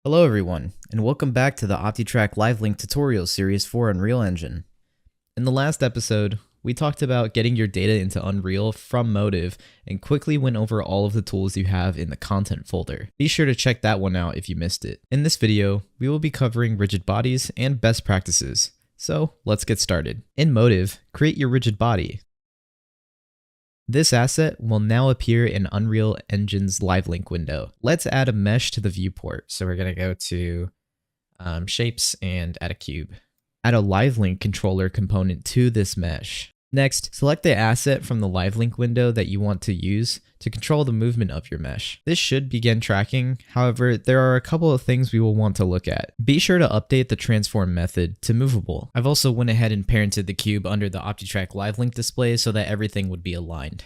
Hello everyone, and welcome back to the Optitrack Live Link tutorial series for Unreal Engine. In the last episode, we talked about getting your data into Unreal from Motive and quickly went over all of the tools you have in the content folder. Be sure to check that one out if you missed it. In this video, we will be covering rigid bodies and best practices. So let's get started. In Motive, create your rigid body. This asset will now appear in Unreal Engine's Live Link window. Let's add a mesh to the viewport. So we're going to go to Shapes and add a cube. Add a Live Link controller component to this mesh. Next, select the asset from the Live Link window that you want to use to control the movement of your mesh. This should begin tracking, however, there are a couple of things we will want to look at. Be sure to update the transform method to movable. I've also went ahead and parented the cube under the Optitrack Live Link display so that everything would be aligned.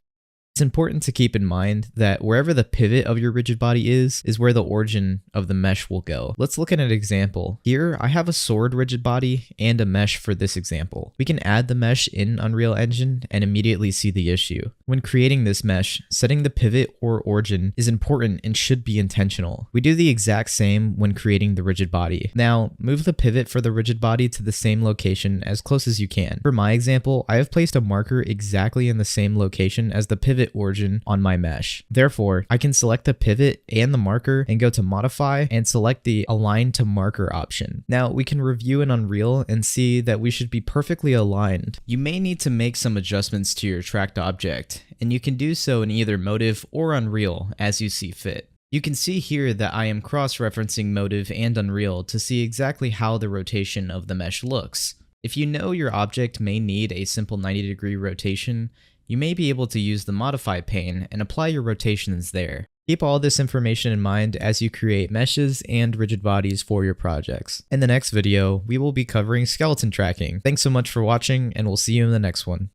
It's important to keep in mind that wherever the pivot of your rigid body is where the origin of the mesh will go. Let's look at an example. Here, I have a sword rigid body and a mesh for this example. We can add the mesh in Unreal Engine and immediately see the issue. When creating this mesh, setting the pivot or origin is important and should be intentional. We do the exact same when creating the rigid body. Now, move the pivot for the rigid body to the same location as close as you can. For my example, I have placed a marker exactly in the same location as the pivot origin on my mesh. Therefore, I can select the pivot and the marker and go to modify and select the align to marker option. Now we can review in Unreal and see that we should be perfectly aligned. You may need to make some adjustments to your tracked object, and you can do so in either Motive or Unreal as you see fit. You can see here that I am cross-referencing Motive and Unreal to see exactly how the rotation of the mesh looks. If you know your object may need a simple 90-degree rotation, you may be able to use the Modify pane and apply your rotations there. Keep all this information in mind as you create meshes and rigid bodies for your projects. In the next video, we will be covering skeleton tracking. Thanks so much for watching, and we'll see you in the next one.